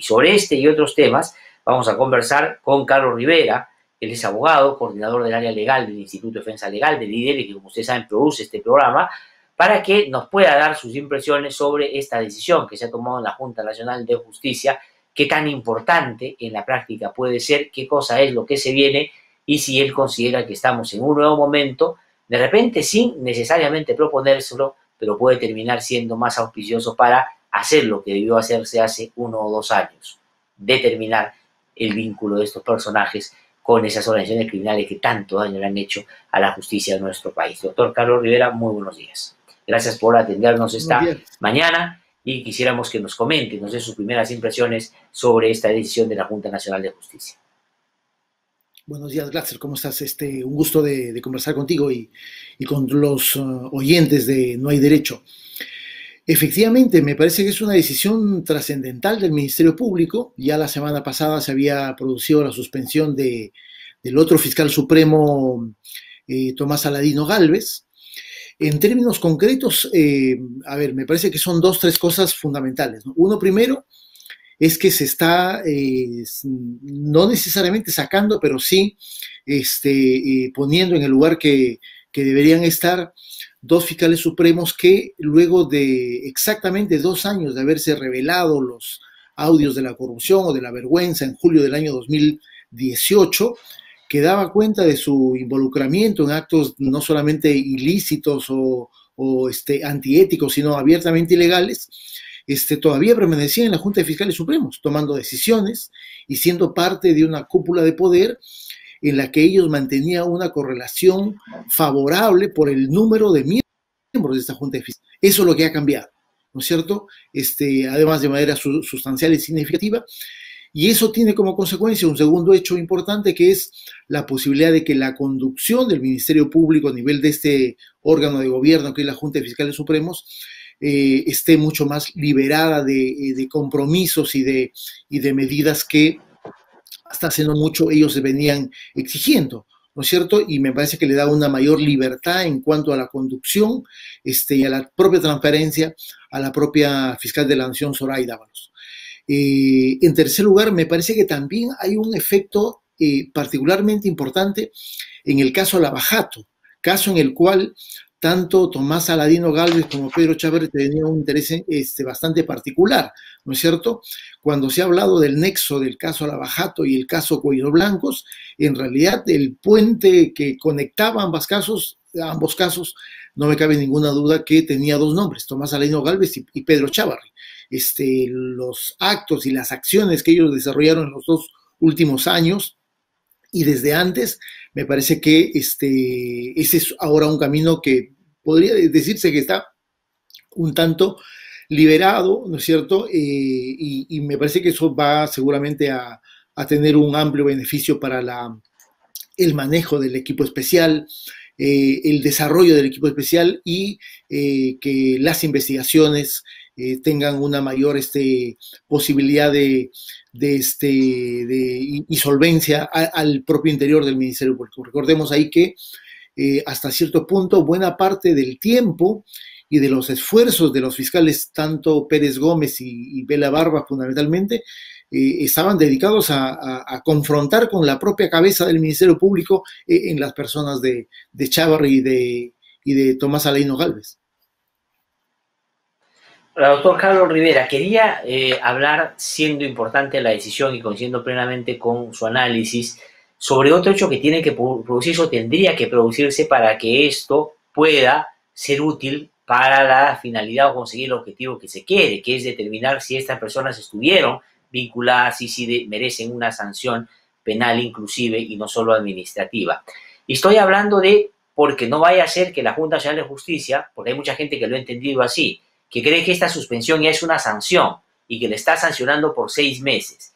Y sobre este y otros temas vamos a conversar con Carlos Rivera. Él es abogado, coordinador del área legal del Instituto de Defensa Legal del líder y que, como ustedes saben, produce este programa, para que nos pueda dar sus impresiones sobre esta decisión que se ha tomado en la Junta Nacional de Justicia, qué tan importante en la práctica puede ser, qué cosa es lo que se viene y si él considera que estamos en un nuevo momento, de repente sin necesariamente proponérselo, pero puede terminar siendo más auspicioso para hacer lo que debió hacerse hace 1 o 2 años, determinar el vínculo de estos personajes con esas organizaciones criminales que tanto daño le han hecho a la justicia de nuestro país. Doctor Carlos Rivera, muy buenos días. Gracias por atendernos esta mañana y quisiéramos que nos comente, nos dé sus primeras impresiones sobre esta decisión de la Junta Nacional de Justicia. Buenos días, Glatzer, ¿cómo estás? Un gusto de conversar contigo y con los oyentes de No Hay Derecho. Efectivamente, me parece que es una decisión trascendental del Ministerio Público. Ya la semana pasada se había producido la suspensión del otro fiscal supremo, Tomás Aladino Gálvez. En términos concretos, me parece que son 2 o 3 cosas fundamentales, ¿no? Uno, primero, es que se está no necesariamente sacando, pero sí poniendo en el lugar que deberían estar 2 fiscales supremos que luego de exactamente 2 años de haberse revelado los audios de la corrupción o de la vergüenza en julio del año 2018, que daba cuenta de su involucramiento en actos no solamente ilícitos o antiéticos, sino abiertamente ilegales, todavía permanecía en la Junta de Fiscales Supremos, tomando decisiones y siendo parte de una cúpula de poder en la que ellos mantenían una correlación favorable por el número de miembros de esta Junta de Fiscales. Eso es lo que ha cambiado, ¿no es cierto? Además de manera sustancial y significativa. Y eso tiene como consecuencia un segundo hecho importante, que es la posibilidad de que la conducción del Ministerio Público a nivel de este órgano de gobierno, que es la Junta de Fiscales Supremos, esté mucho más liberada de compromisos y de medidas que hasta hace no mucho ellos se venían exigiendo, ¿no es cierto? Y me parece que le da una mayor libertad en cuanto a la conducción y a la propia transparencia a la propia fiscal de la Nación, Zoraida Ábalos. En tercer lugar, me parece que también hay un efecto particularmente importante en el caso Lavajato, caso en el cual tanto Tomás Aladino Gálvez como Pedro Chávez tenían un interés bastante particular, ¿no es cierto? Cuando se ha hablado del nexo del caso Lavajato y el caso Cuello Blancos, en realidad el puente que conectaba ambos casos, no me cabe ninguna duda que tenía 2 nombres, Tomás Aladino Gálvez y Pedro Chávarri. Los actos y las acciones que ellos desarrollaron en los 2 últimos años y desde antes, me parece que ese es ahora un camino que podría decirse que está un tanto liberado, ¿no es cierto? Y me parece que eso va seguramente a tener un amplio beneficio para el manejo del equipo especial, el desarrollo del equipo especial y que las investigaciones tengan una mayor posibilidad y solvencia al propio interior del Ministerio Público. Recordemos ahí que hasta cierto punto buena parte del tiempo y de los esfuerzos de los fiscales, tanto Pérez Gómez y Vela Barba fundamentalmente, estaban dedicados a confrontar con la propia cabeza del Ministerio Público en las personas de Chávarri y de Tomás Aladino Gálvez. Doctor Carlos Rivera, quería hablar, siendo importante la decisión y coincidiendo plenamente con su análisis, sobre otro hecho que tiene que producirse o tendría que producirse para que esto pueda ser útil para la finalidad o conseguir el objetivo que se quiere, que es determinar si estas personas estuvieron vinculadas y si merecen una sanción penal inclusive y no solo administrativa. Y estoy hablando de, porque no vaya a ser que la Junta Nacional de Justicia, porque hay mucha gente que lo ha entendido así, que cree que esta suspensión ya es una sanción y que le está sancionando por 6 meses.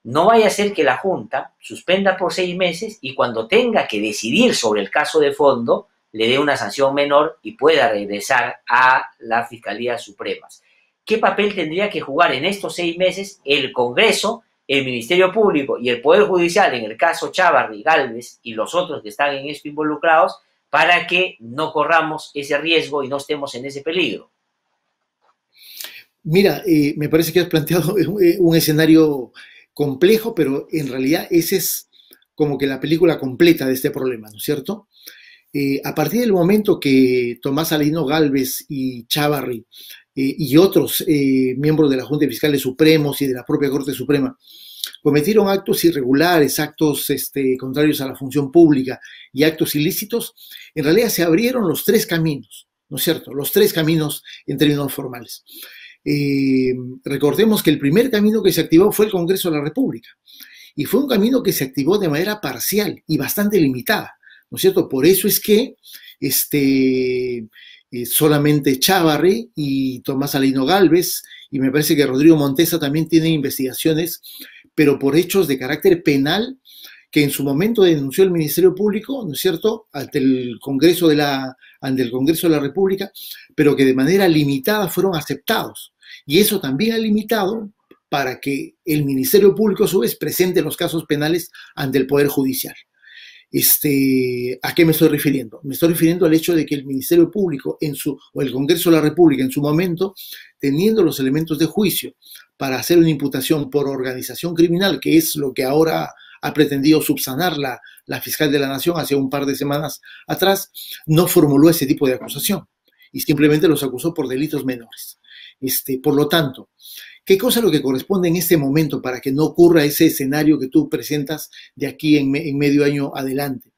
No vaya a ser que la Junta suspenda por 6 meses y cuando tenga que decidir sobre el caso de fondo, le dé una sanción menor y pueda regresar a las Fiscalías Supremas. ¿Qué papel tendría que jugar en estos 6 meses el Congreso, el Ministerio Público y el Poder Judicial, en el caso Chávarri, Gálvez y los otros que están en esto involucrados, para que no corramos ese riesgo y no estemos en ese peligro? Mira, me parece que has planteado un escenario complejo, pero en realidad ese es como que la película completa de este problema, ¿no es cierto? A partir del momento que Tomás Aladino Gálvez y Chávarri y otros miembros de la Junta de Fiscales Supremos y de la propia Corte Suprema cometieron actos irregulares, actos contrarios a la función pública y actos ilícitos, en realidad se abrieron los tres caminos, ¿no es cierto? Los tres caminos en términos formales. Eh, Recordemos que el primer camino que se activó fue el Congreso de la República y fue un camino que se activó de manera parcial y bastante limitada, ¿no es cierto? Por eso es que solamente Chávarri y Tomás Aladino Gálvez, y me parece que Rodrigo Montesa también tienen investigaciones, pero por hechos de carácter penal que en su momento denunció el Ministerio Público, ¿no es cierto?, ante el Congreso de la República, pero que de manera limitada fueron aceptados. Y eso también ha limitado para que el Ministerio Público, a su vez, presente los casos penales ante el Poder Judicial. ¿A qué me estoy refiriendo? Me estoy refiriendo al hecho de que el Ministerio Público o el Congreso de la República en su momento, teniendo los elementos de juicio para hacer una imputación por organización criminal, que es lo que ahora ha pretendido subsanar la fiscal de la Nación hace un par de semanas atrás, no formuló ese tipo de acusación y simplemente los acusó por delitos menores. Por lo tanto, ¿qué cosa es lo que corresponde en este momento para que no ocurra ese escenario que tú presentas de aquí en medio año adelante?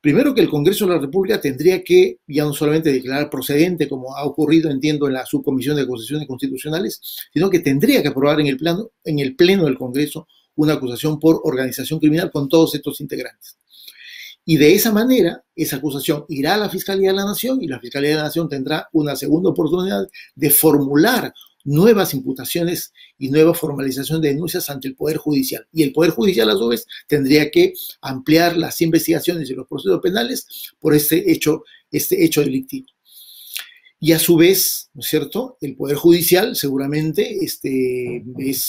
Primero, que el Congreso de la República tendría que ya no solamente declarar procedente, como ha ocurrido, entiendo, en la Subcomisión de Acusaciones Constitucionales, sino que tendría que aprobar en el Pleno del Congreso una acusación por organización criminal con todos estos integrantes. Y de esa manera, esa acusación irá a la Fiscalía de la Nación y la Fiscalía de la Nación tendrá una segunda oportunidad de formular nuevas imputaciones y nueva formalización de denuncias ante el Poder Judicial. Y el Poder Judicial, a su vez, tendría que ampliar las investigaciones y los procesos penales por este hecho delictivo. Y a su vez, ¿no es cierto?, el Poder Judicial seguramente es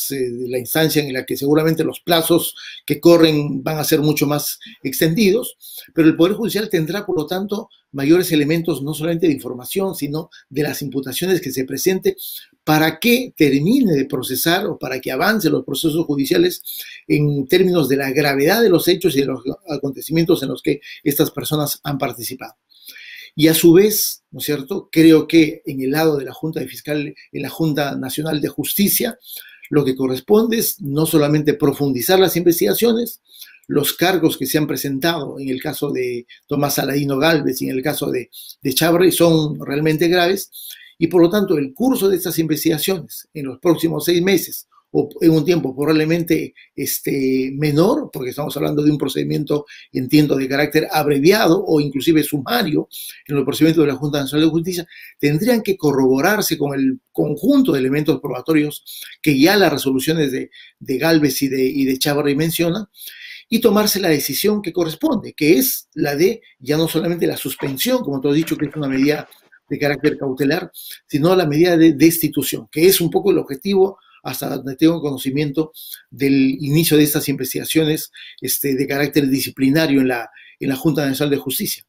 la instancia en la que seguramente los plazos que corren van a ser mucho más extendidos, pero el Poder Judicial tendrá, por lo tanto, mayores elementos no solamente de información, sino de las imputaciones que se presenten para que termine de procesar o para que avance los procesos judiciales en términos de la gravedad de los hechos y de los acontecimientos en los que estas personas han participado. Y a su vez, ¿no es cierto?, creo que en el lado de la Junta de Fiscal, en la Junta Nacional de Justicia, lo que corresponde es no solamente profundizar las investigaciones, los cargos que se han presentado en el caso de Tomás Aladino Gálvez y en el caso de Chávarri son realmente graves, y por lo tanto el curso de estas investigaciones en los próximos 6 meses o en un tiempo probablemente menor, porque estamos hablando de un procedimiento, entiendo, de carácter abreviado o inclusive sumario en los procedimientos de la Junta Nacional de Justicia, tendrían que corroborarse con el conjunto de elementos probatorios que ya las resoluciones de Gálvez y de Chávarri mencionan, y tomarse la decisión que corresponde, que es la de ya no solamente la suspensión, como tú has dicho, que es una medida de carácter cautelar, sino la medida de destitución, que es un poco el objetivo hasta donde tengo conocimiento del inicio de estas investigaciones de carácter disciplinario en la Junta Nacional de Justicia.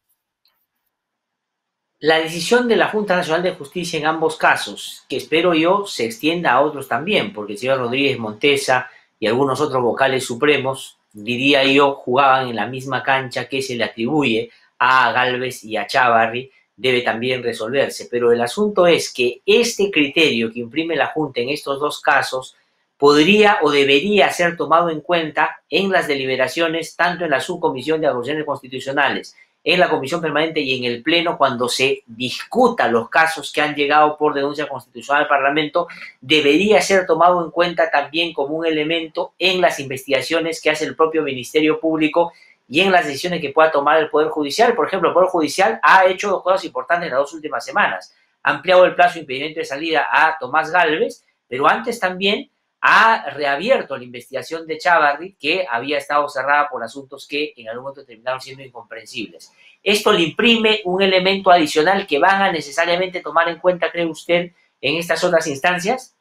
La decisión de la Junta Nacional de Justicia en ambos casos, que espero yo se extienda a otros también, porque el señor Rodríguez Montesa y algunos otros vocales supremos, diría yo, jugaban en la misma cancha que se le atribuye a Gálvez y a Chávarri, debe también resolverse. Pero el asunto es que este criterio que imprime la Junta en estos dos casos podría o debería ser tomado en cuenta en las deliberaciones, tanto en la Subcomisión de Acusaciones Constitucionales, en la Comisión Permanente y en el Pleno, cuando se discuta los casos que han llegado por denuncia constitucional al Parlamento, debería ser tomado en cuenta también como un elemento en las investigaciones que hace el propio Ministerio Público y en las decisiones que pueda tomar el Poder Judicial. Por ejemplo, el Poder Judicial ha hecho dos cosas importantes en las 2 últimas semanas. Ha ampliado el plazo de impedimento de salida a Tomás Gálvez, pero antes también ha reabierto la investigación de Chávarri, que había estado cerrada por asuntos que en algún momento terminaron siendo incomprensibles. Esto le imprime un elemento adicional que van a necesariamente tomar en cuenta, ¿cree usted, en estas otras instancias?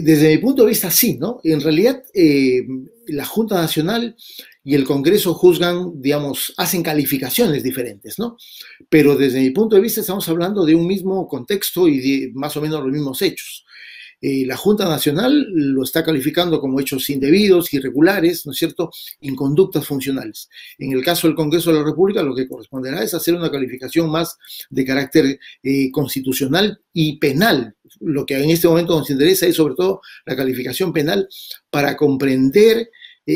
Desde mi punto de vista, sí, ¿no? En realidad, la Junta Nacional y el Congreso juzgan, digamos, hacen calificaciones diferentes, ¿no? Pero desde mi punto de vista estamos hablando de un mismo contexto y de más o menos los mismos hechos. La Junta Nacional lo está calificando como hechos indebidos, irregulares, ¿no es cierto?, inconductas funcionales. En el caso del Congreso de la República, lo que corresponderá es hacer una calificación más de carácter constitucional y penal. Lo que en este momento nos interesa es sobre todo la calificación penal para comprender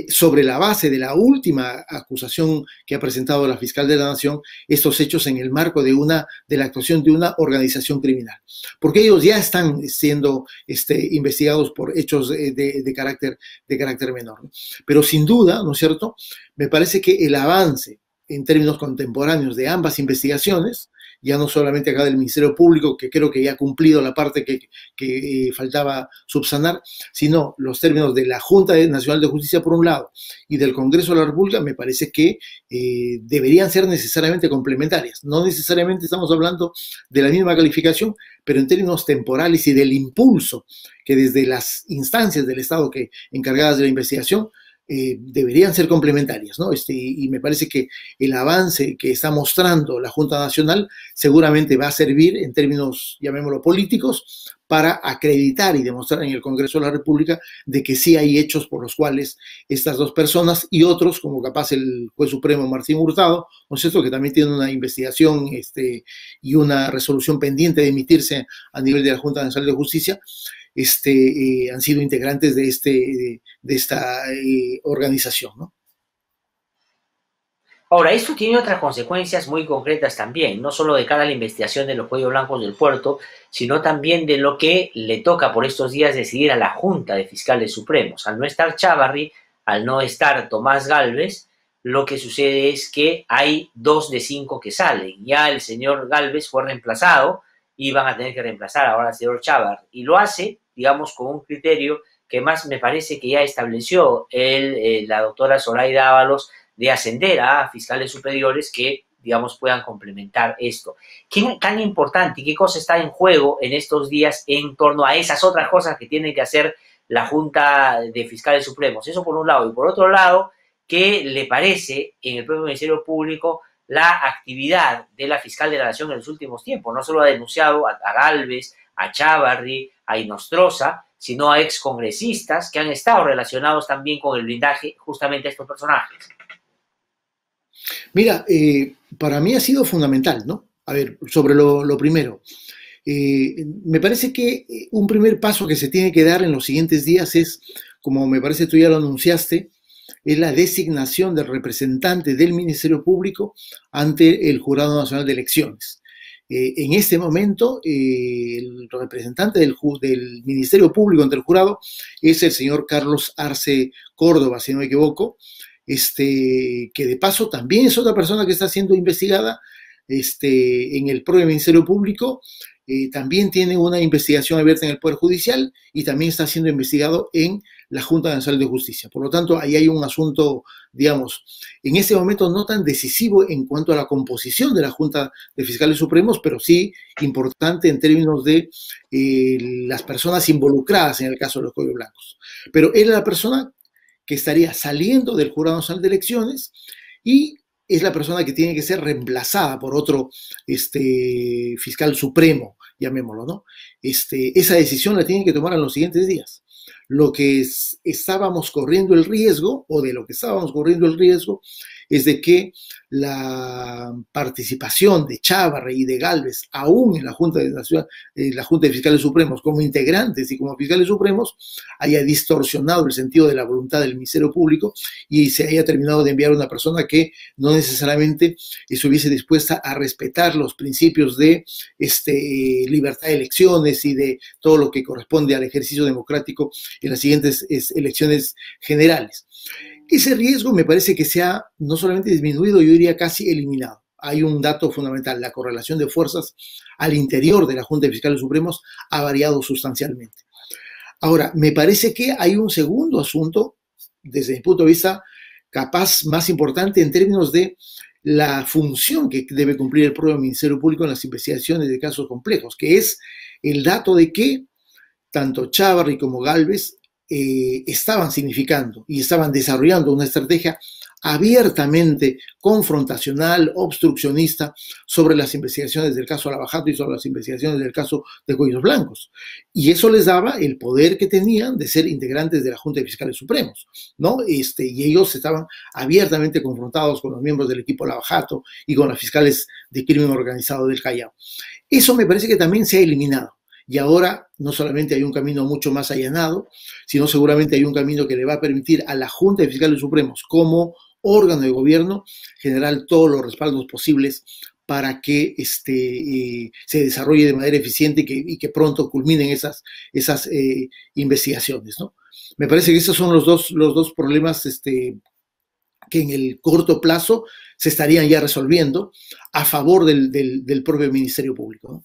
sobre la base de la última acusación que ha presentado la fiscal de la Nación, estos hechos en el marco de la actuación de una organización criminal. Porque ellos ya están siendo investigados por hechos de carácter menor, ¿no? Pero sin duda, ¿no es cierto?, me parece que el avance en términos contemporáneos de ambas investigaciones, ya no solamente acá del Ministerio Público, que creo que ya ha cumplido la parte que faltaba subsanar, sino los términos de la Junta Nacional de Justicia por un lado y del Congreso de la República, me parece que deberían ser necesariamente complementarias. No necesariamente estamos hablando de la misma calificación, pero en términos temporales y del impulso que desde las instancias del Estado que encargadas de la investigación deberían ser complementarias, ¿no? Y me parece que el avance que está mostrando la Junta Nacional seguramente va a servir en términos, llamémoslo, políticos, para acreditar y demostrar en el Congreso de la República de que sí hay hechos por los cuales estas dos personas y otros, como capaz el juez supremo Martín Hurtado, ¿no es cierto?, que también tiene una investigación y una resolución pendiente de emitirse a nivel de la Junta Nacional de Justicia, han sido integrantes de esta organización, ¿no? Ahora, esto tiene otras consecuencias muy concretas también, no solo de cara a la investigación de los cuellos blancos del puerto, sino también de lo que le toca por estos días decidir a la Junta de Fiscales Supremos. Al no estar Chávarri, al no estar Tomás Gálvez, lo que sucede es que hay 2 de 5 que salen. Ya el señor Gálvez fue reemplazado y van a tener que reemplazar ahora al señor Chávarri. Y lo hace, digamos, con un criterio que más me parece que ya estableció la doctora Zoraida Ábalos, de ascender a fiscales superiores que, digamos, puedan complementar esto. ¿Qué tan importante y qué cosa está en juego en estos días en torno a esas otras cosas que tiene que hacer la Junta de Fiscales Supremos? Eso por un lado. Y por otro lado, ¿qué le parece en el propio Ministerio Público la actividad de la fiscal de la Nación en los últimos tiempos? No solo ha denunciado a Gálvez, a Chávarri, a Inostroza, sino a excongresistas que han estado relacionados también con el blindaje justamente a estos personajes. Mira, para mí ha sido fundamental, ¿no? A ver, sobre lo primero, me parece que un primer paso que se tiene que dar en los siguientes días es, como me parece tú ya lo anunciaste, es la designación del representante del Ministerio Público ante el Jurado Nacional de Elecciones. En este momento, el representante del Ministerio Público ante el jurado es el señor Carlos Arce Córdoba, si no me equivoco, que de paso también es otra persona que está siendo investigada en el propio Ministerio Público, también tiene una investigación abierta en el Poder Judicial y también está siendo investigado en la Junta Nacional de Justicia. Por lo tanto, ahí hay un asunto, digamos, en este momento no tan decisivo en cuanto a la composición de la Junta de Fiscales Supremos, pero sí importante en términos de las personas involucradas en el caso de los cuellos blancos. Pero él es la persona que estaría saliendo del Jurado Nacional de Elecciones y es la persona que tiene que ser reemplazada por otro fiscal supremo, llamémoslo, ¿no? Esa decisión la tienen que tomar en los siguientes días. Lo que estábamos corriendo el riesgo, o de lo que estábamos corriendo el riesgo, es de que la participación de Chávarri y de Gálvez, aún en la Junta de Fiscales Supremos, como integrantes y como fiscales supremos, haya distorsionado el sentido de la voluntad del Ministerio Público y se haya terminado de enviar a una persona que no necesariamente estuviese dispuesta a respetar los principios de libertad de elecciones y de todo lo que corresponde al ejercicio democrático en las siguientes elecciones generales. Ese riesgo me parece que se ha no solamente disminuido, yo diría casi eliminado. Hay un dato fundamental, la correlación de fuerzas al interior de la Junta de Fiscales Supremos ha variado sustancialmente. Ahora, me parece que hay un segundo asunto, desde mi punto de vista, capaz más importante en términos de la función que debe cumplir el propio Ministerio Público en las investigaciones de casos complejos, que es el dato de que tanto Chávarri como Gálvez estaban significando y estaban desarrollando una estrategia abiertamente confrontacional, obstruccionista sobre las investigaciones del caso Lava Jato y sobre las investigaciones del caso de Cuellos Blancos. Y eso les daba el poder que tenían de ser integrantes de la Junta de Fiscales Supremos, ¿no? Y ellos estaban abiertamente confrontados con los miembros del equipo Lava Jato y con las fiscales de crimen organizado del Callao. Eso me parece que también se ha eliminado. Y ahora no solamente hay un camino mucho más allanado, sino seguramente hay un camino que le va a permitir a la Junta de Fiscales Supremos como órgano de gobierno generar todos los respaldos posibles para que se desarrolle de manera eficiente y que pronto culminen esas investigaciones, ¿no? Me parece que esos son los dos problemas que en el corto plazo se estarían ya resolviendo a favor del propio Ministerio Público, ¿no?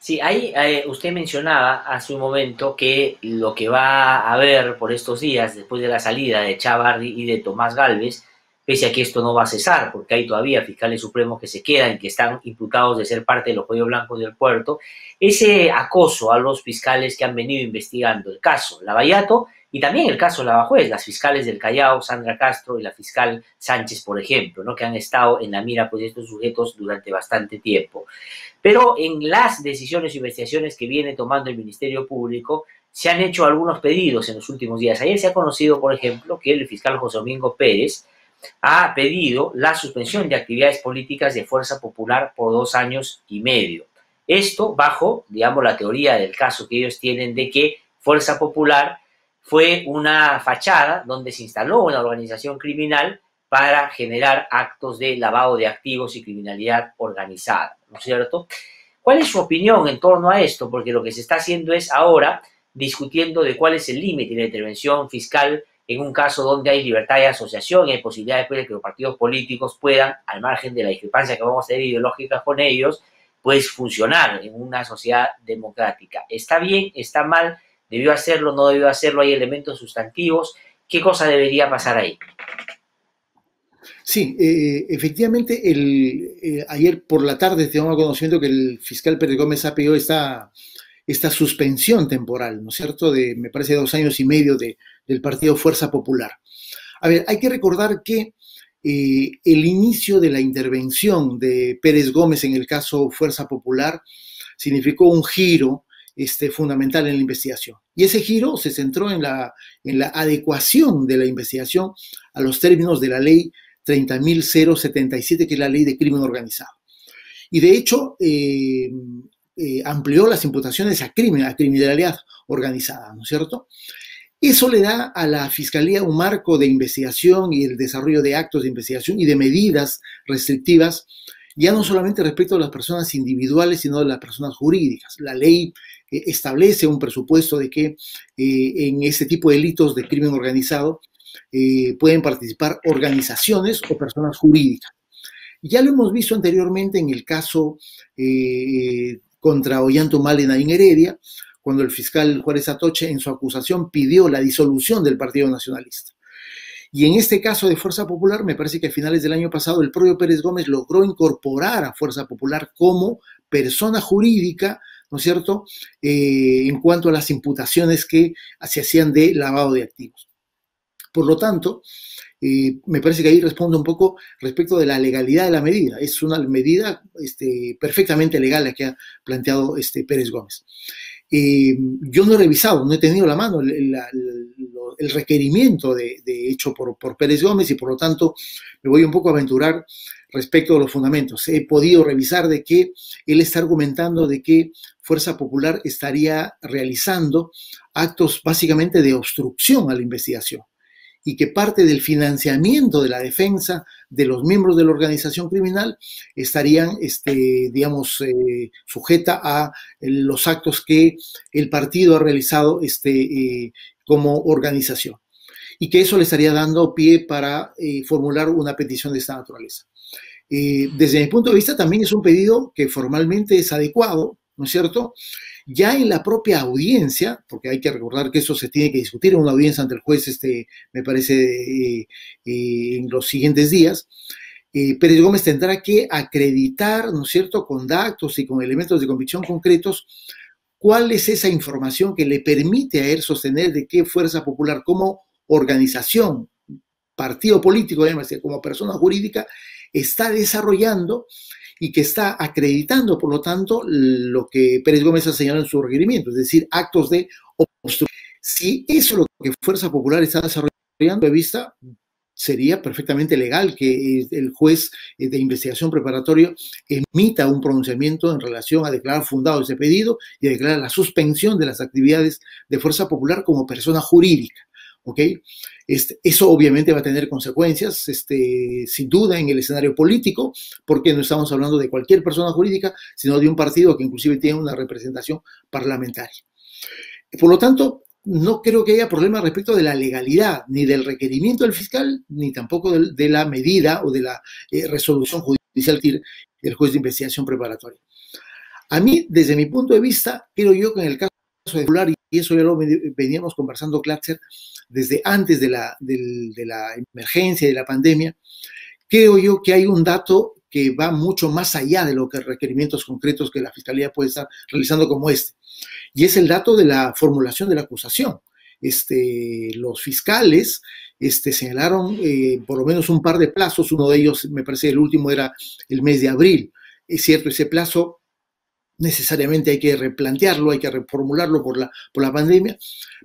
Sí, ahí usted mencionaba hace un momento que lo que va a haber por estos días, después de la salida de Chávarri y de Tomás Gálvez, pese a que esto no va a cesar, porque hay todavía fiscales supremos que se quedan, que están imputados de ser parte de los cuellos blancos del puerto, ese acoso a los fiscales que han venido investigando el caso Lavallato y también el caso Lavajuez, las fiscales del Callao, Sandra Castro y la fiscal Sánchez, por ejemplo, ¿no? Que han estado en la mira pues, de estos sujetos durante bastante tiempo. Pero en las decisiones e investigaciones que viene tomando el Ministerio Público, se han hecho algunos pedidos en los últimos días. Ayer se ha conocido, por ejemplo, que el fiscal José Domingo Pérez ha pedido la suspensión de actividades políticas de Fuerza Popular por 2 años y medio. Esto bajo, digamos, la teoría del caso que ellos tienen de que Fuerza Popular fue una fachada donde se instaló una organización criminal para generar actos de lavado de activos y criminalidad organizada, ¿no es cierto? ¿Cuál es su opinión en torno a esto? Porque lo que se está haciendo es ahora discutiendo de cuál es el límite de la intervención fiscal en un caso donde hay libertad de asociación y hay posibilidades de que los partidos políticos puedan, al margen de la discrepancia que vamos a tener ideológica con ellos, pues funcionar en una sociedad democrática. ¿Está bien? ¿Está mal? ¿Debió hacerlo? ¿No debió hacerlo? ¿Hay elementos sustantivos? ¿Qué cosa debería pasar ahí? Sí, efectivamente, ayer por la tarde tengo conocimiento que el fiscal Pérez Gómez ha pedido esta suspensión temporal, ¿no es cierto?, de, me parece, 2 años y medio del partido Fuerza Popular. A ver, hay que recordar que el inicio de la intervención de Pérez Gómez en el caso Fuerza Popular significó un giro fundamental en la investigación. Y ese giro se centró en la adecuación de la investigación a los términos de la ley 30.077, que es la ley de crimen organizado. Y de hecho, amplió las imputaciones a criminalidad organizada, ¿no es cierto? Eso le da a la Fiscalía un marco de investigación y el desarrollo de actos de investigación y de medidas restrictivas, ya no solamente respecto a las personas individuales, sino de las personas jurídicas. La ley establece un presupuesto de que en este tipo de delitos de crimen organizado pueden participar organizaciones o personas jurídicas. Ya lo hemos visto anteriormente en el caso contra Ollanta Humala y Nadine Heredia, cuando el fiscal Juárez Atoche en su acusación pidió la disolución del Partido Nacionalista. Y en este caso de Fuerza Popular, me parece que a finales del año pasado el propio Pérez Gómez logró incorporar a Fuerza Popular como persona jurídica, ¿no es cierto?, en cuanto a las imputaciones que se hacían de lavado de activos. Por lo tanto, me parece que ahí responde un poco respecto de la legalidad de la medida. Es una medida perfectamente legal la que ha planteado Pérez Gómez. Yo no he revisado, no he tenido la mano el requerimiento hecho por Pérez Gómez y por lo tanto me voy un poco a aventurar respecto a los fundamentos. He podido revisar de que él está argumentando de que Fuerza Popular estaría realizando actos básicamente de obstrucción a la investigación y que parte del financiamiento de la defensa de los miembros de la organización criminal estarían, digamos, sujeta a los actos que el partido ha realizado como organización y que eso le estaría dando pie para formular una petición de esta naturaleza. Desde mi punto de vista también es un pedido que formalmente es adecuado, ¿no es cierto? Ya en la propia audiencia, porque hay que recordar que eso se tiene que discutir en una audiencia ante el juez, me parece, en los siguientes días, Pérez Gómez tendrá que acreditar, ¿no es cierto?, con datos y con elementos de convicción concretos, ¿cuál es esa información que le permite a él sostener de que Fuerza Popular como organización, partido político, como persona jurídica, está desarrollando y que está acreditando, por lo tanto, lo que Pérez Gómez ha señalado en su requerimiento, es decir, actos de obstrucción? Si eso es lo que Fuerza Popular está desarrollando de vista, sería perfectamente legal que el juez de investigación preparatoria emita un pronunciamiento en relación a declarar fundado ese pedido y a declarar la suspensión de las actividades de Fuerza Popular como persona jurídica. ¿Ok? Eso obviamente va a tener consecuencias, sin duda, en el escenario político, porque no estamos hablando de cualquier persona jurídica, sino de un partido que inclusive tiene una representación parlamentaria. Por lo tanto, no creo que haya problema respecto de la legalidad, ni del requerimiento del fiscal, ni tampoco de la medida o de la resolución judicial del juez de investigación preparatoria. A mí, desde mi punto de vista, creo yo que en el caso de Popular, y eso ya lo veníamos conversando, Glatzer, desde antes de la emergencia, de la pandemia, creo yo que hay un dato que va mucho más allá de lo que requerimientos concretos que la Fiscalía puede estar realizando como y es el dato de la formulación de la acusación. Los fiscales señalaron por lo menos un par de plazos, uno de ellos, me parece el último era el mes de abril. Es cierto, ese plazo necesariamente hay que replantearlo, hay que reformularlo por la pandemia,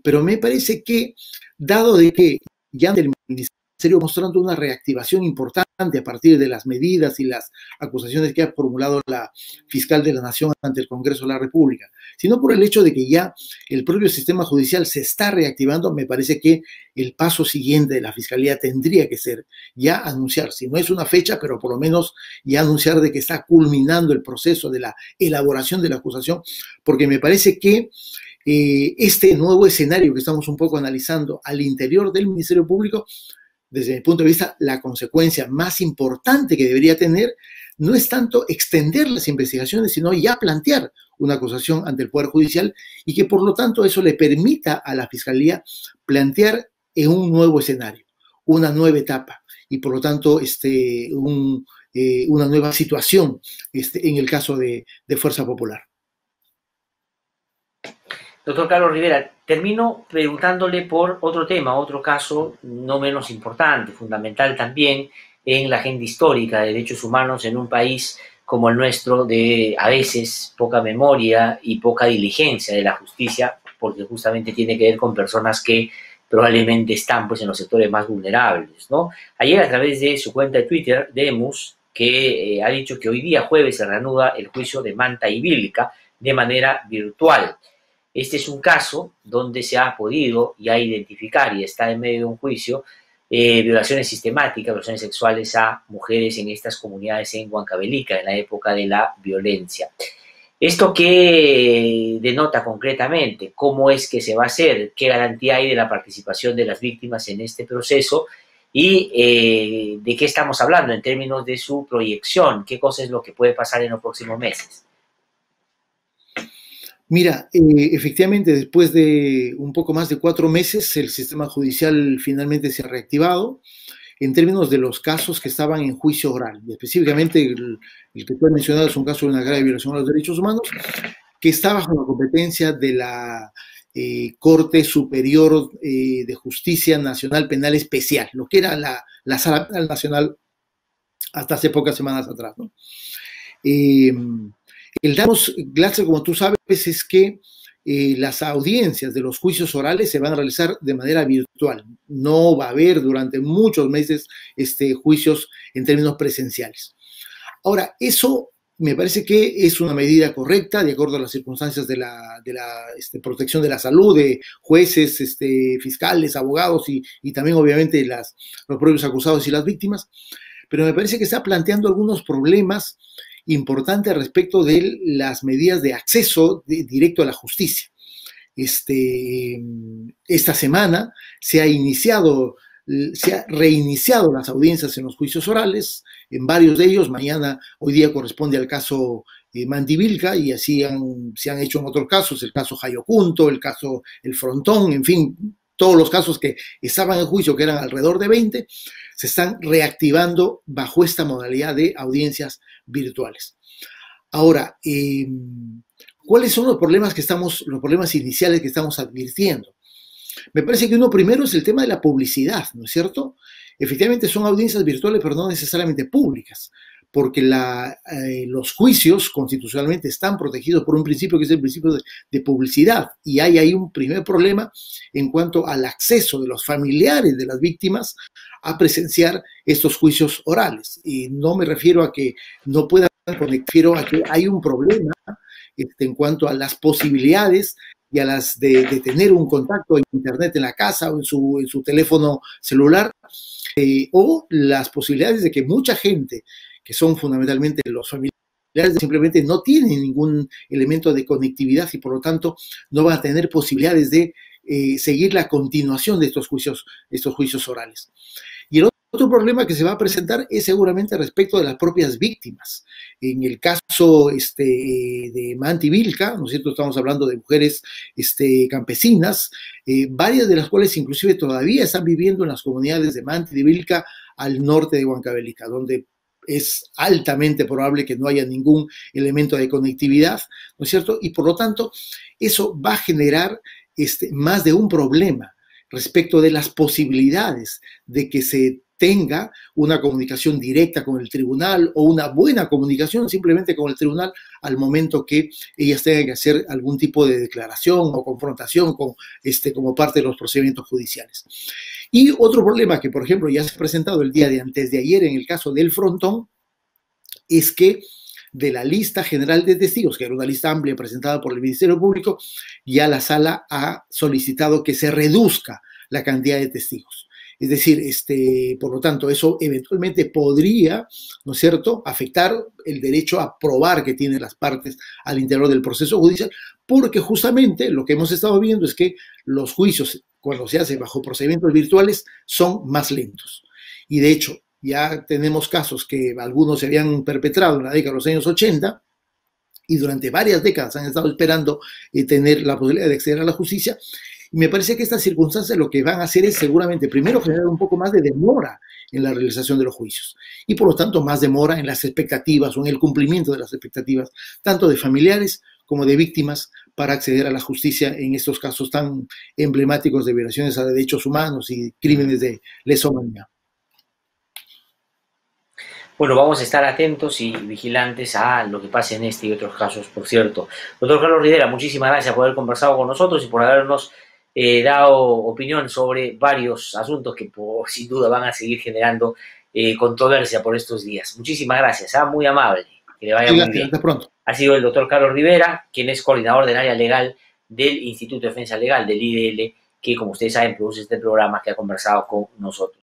pero me parece que, dado de que ya el Ministerio mostrando una reactivación importante a partir de las medidas y las acusaciones que ha formulado la fiscal de la Nación ante el Congreso de la República, sino por el hecho de que ya el propio sistema judicial se está reactivando, me parece que el paso siguiente de la Fiscalía tendría que ser ya anunciar, si no es una fecha, pero por lo menos ya anunciar de que está culminando el proceso de la elaboración de la acusación, porque me parece que este nuevo escenario que estamos un poco analizando al interior del Ministerio Público, desde mi punto de vista, la consecuencia más importante que debería tener no es tanto extender las investigaciones, sino ya plantear una acusación ante el Poder Judicial y que por lo tanto eso le permita a la Fiscalía plantear en un nuevo escenario, una nueva etapa y por lo tanto una nueva situación en el caso de Fuerza Popular. Doctor Carlos Rivera, termino preguntándole por otro tema, otro caso no menos importante, fundamental también en la agenda histórica de derechos humanos en un país como el nuestro, de a veces poca memoria y poca diligencia de la justicia, porque justamente tiene que ver con personas que probablemente están pues, en los sectores más vulnerables, ¿no? Ayer, a través de su cuenta de Twitter, Demus, que ha dicho que hoy día jueves se reanuda el juicio de Manta y Vilca de manera virtual. Este es un caso donde se ha podido ya identificar y está en medio de un juicio violaciones sistemáticas, violaciones sexuales a mujeres en estas comunidades en Huancavelica, en la época de la violencia. ¿Esto qué denota concretamente? ¿Cómo es que se va a hacer? ¿Qué garantía hay de la participación de las víctimas en este proceso? ¿Y de qué estamos hablando en términos de su proyección? ¿Qué cosa es lo que puede pasar en los próximos meses? Mira, efectivamente, después de un poco más de 4 meses, el sistema judicial finalmente se ha reactivado en términos de los casos que estaban en juicio oral. Específicamente, el que tú has mencionado es un caso de una grave violación a los derechos humanos, que está bajo la competencia de la Corte Superior de Justicia Nacional Penal Especial, lo que era la Sala Penal Nacional hasta hace pocas semanas atrás, ¿no? El datos, Glatzer, como tú sabes, es que las audiencias de los juicios orales se van a realizar de manera virtual. No va a haber durante muchos meses juicios en términos presenciales. Ahora, eso me parece que es una medida correcta, de acuerdo a las circunstancias de la protección de la salud de jueces, fiscales, abogados y también, obviamente, los propios acusados y las víctimas. Pero me parece que está planteando algunos problemas importante respecto de las medidas de acceso directo a la justicia. Esta semana se ha reiniciado las audiencias en los juicios orales, en varios de ellos. Hoy día corresponde al caso Manta y Vilca, y así se han hecho en otros casos, el caso Jayocunto, el caso El Frontón, en fin, todos los casos que estaban en juicio, que eran alrededor de 20, se están reactivando bajo esta modalidad de audiencias virtuales. Ahora, ¿Cuáles son los problemas iniciales que estamos advirtiendo? Me parece que uno primero es el tema de la publicidad, ¿no es cierto? Efectivamente son audiencias virtuales, pero no necesariamente públicas, porque los juicios constitucionalmente están protegidos por un principio que es el principio de publicidad, y hay ahí un primer problema en cuanto al acceso de los familiares de las víctimas a presenciar estos juicios orales. Y no me refiero a que no puedan, me refiero a que hay un problema en cuanto a las posibilidades y a las de tener un contacto en internet en la casa o en su teléfono celular, o las posibilidades de que mucha gente, que son fundamentalmente los familiares, simplemente no tienen ningún elemento de conectividad y por lo tanto no van a tener posibilidades de seguir la continuación de estos juicios orales. Y el otro problema que se va a presentar es seguramente respecto de las propias víctimas. En el caso de Manti-Vilca, ¿no es cierto? Estamos hablando de mujeres campesinas, varias de las cuales inclusive todavía están viviendo en las comunidades de Manti-Vilca al norte de Huancavelica, donde es altamente probable que no haya ningún elemento de conectividad, ¿no es cierto? Y por lo tanto, eso va a generar más de un problema respecto de las posibilidades de que se tenga una comunicación directa con el tribunal o una buena comunicación simplemente con el tribunal al momento que ellas tengan que hacer algún tipo de declaración o confrontación como parte de los procedimientos judiciales. Y otro problema que, por ejemplo, ya se ha presentado el día de antes de ayer en el caso del Frontón es que de la lista general de testigos, que era una lista amplia presentada por el Ministerio Público, ya la sala ha solicitado que se reduzca la cantidad de testigos. Es decir, por lo tanto, eso eventualmente podría, ¿no es cierto?, afectar el derecho a probar que tienen las partes al interior del proceso judicial, porque justamente lo que hemos estado viendo es que los juicios, cuando se hace bajo procedimientos virtuales, son más lentos. Y de hecho, ya tenemos casos que algunos se habían perpetrado en la década de los años 80 y durante varias décadas han estado esperando tener la posibilidad de acceder a la justicia. Y me parece que estas circunstancias lo que van a hacer es seguramente primero generar un poco más de demora en la realización de los juicios y por lo tanto más demora en las expectativas o en el cumplimiento de las expectativas tanto de familiares como de víctimas para acceder a la justicia en estos casos tan emblemáticos de violaciones a derechos humanos y crímenes de lesa humanidad. Bueno, vamos a estar atentos y vigilantes a lo que pase en este y otros casos, por cierto. Doctor Carlos Rivera, muchísimas gracias por haber conversado con nosotros y por habernos dado opinión sobre varios asuntos que sin duda van a seguir generando controversia por estos días. Muchísimas gracias, muy amable, que le vaya muy bien. Hasta pronto. Ha sido el doctor Carlos Rivera, quien es coordinador del área legal del Instituto de Defensa Legal, del IDL, que como ustedes saben produce este programa que ha conversado con nosotros.